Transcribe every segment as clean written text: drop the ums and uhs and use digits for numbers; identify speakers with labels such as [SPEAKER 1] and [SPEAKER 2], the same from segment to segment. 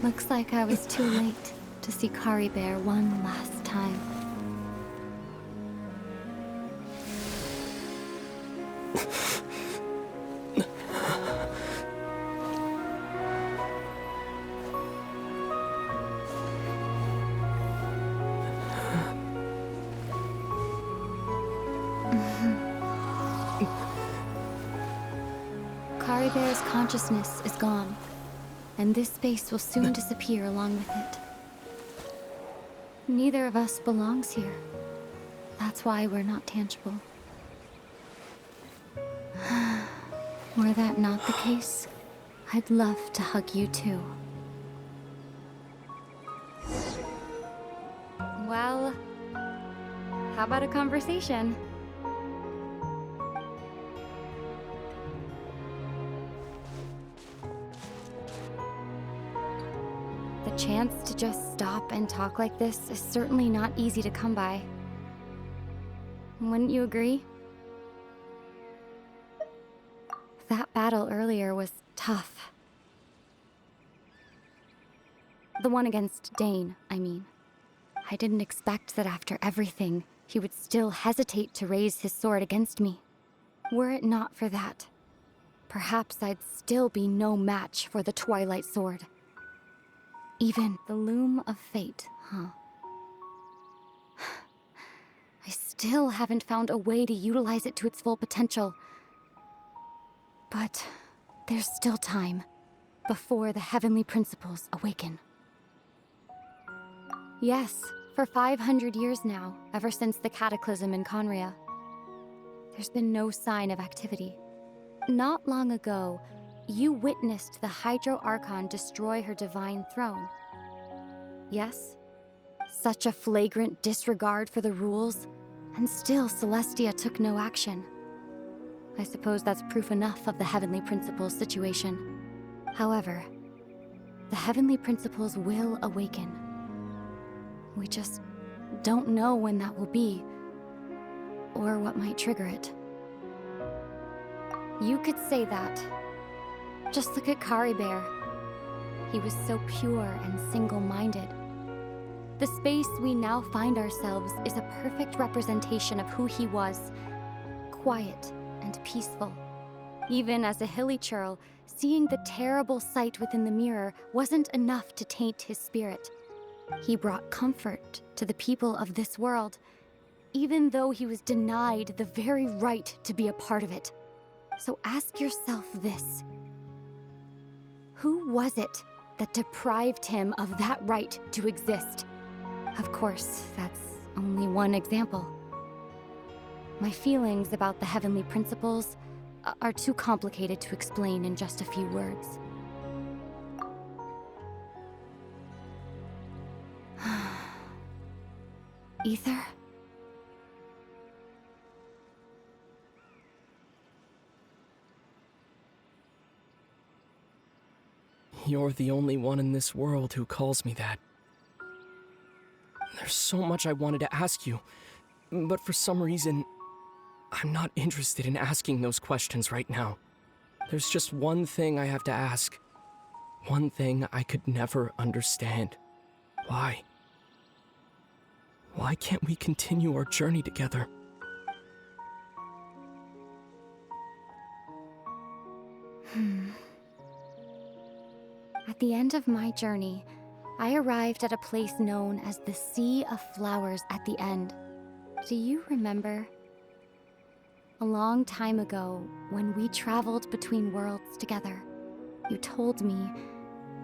[SPEAKER 1] Looks like I was too late to see Kari Bear one last time. Kari Bear's consciousness is gone, and this space will soon disappear along with it. Neither of us belongs here. That's why we're not tangible. Were that not the case, I'd love to hug you too. Well, how about a conversation? The chance to just stop and talk like this is certainly not easy to come by. Wouldn't you agree? That battle earlier was tough. The one against Dane, I mean. I didn't expect that after everything, he would still hesitate to raise his sword against me. Were it not for that, perhaps I'd still be no match for the Twilight Sword. Even the loom of fate, huh? I still haven't found a way to utilize it to its full potential. But there's still time before the heavenly principles awaken. Yes, for 500 years now, ever since the cataclysm in Conria, there's been no sign of activity. Not long ago, you witnessed the Hydro Archon destroy her divine throne. Yes? Such a flagrant disregard for the rules, and still Celestia took no action. I suppose that's proof enough of the Heavenly Principles situation. However, the Heavenly Principles will awaken. We just don't know when that will be, or what might trigger it. You could say that. Just look at Kari Bear. He was so pure and single-minded. The space we now find ourselves is a perfect representation of who he was. Quiet and peaceful. Even as a hilly churl, seeing the terrible sight within the mirror wasn't enough to taint his spirit. He brought comfort to the people of this world, even though he was denied the very right to be a part of it. So ask yourself this. Who was it that deprived him of that right to exist? Of course, that's only one example. My feelings about the Heavenly Principles are too complicated to explain in just a few words. Ether?
[SPEAKER 2] You're the only one in this world who calls me that. There's so much I wanted to ask you, but for some reason, I'm not interested in asking those questions right now. There's just one thing I have to ask. One thing I could never understand. Why? Why can't we continue our journey together?
[SPEAKER 1] At the end of my journey, I arrived at a place known as the Sea of Flowers at the end. Do you remember? A long time ago, when we traveled between worlds together, you told me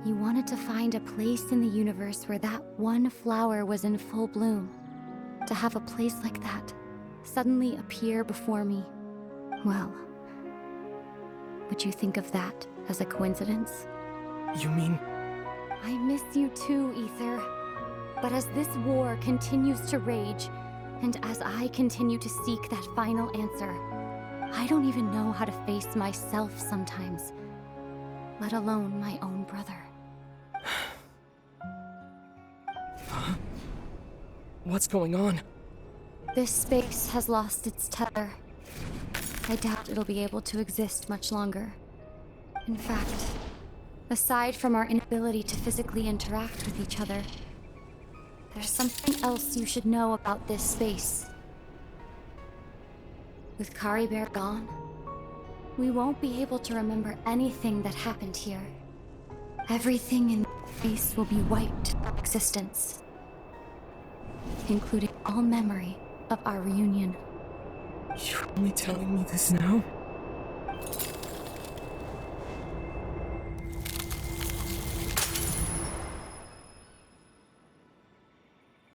[SPEAKER 1] you wanted to find a place in the universe where that one flower was in full bloom. To have a place like that suddenly appear before me, well, would you think of that as a coincidence?
[SPEAKER 2] You mean...
[SPEAKER 1] I miss you too, Ether. But as this war continues to rage, and as I continue to seek that final answer, I don't even know how to face myself sometimes, let alone my own brother.
[SPEAKER 2] Huh? What's going on?
[SPEAKER 1] This space has lost its tether. I doubt it'll be able to exist much longer. In fact, Aside from our inability to physically interact with each other, there's something else you should know about this space. With Kari Bear gone, we won't be able to remember anything that happened here. Everything in this space will be wiped from existence, including all memory of our reunion.
[SPEAKER 2] You're only telling me this now?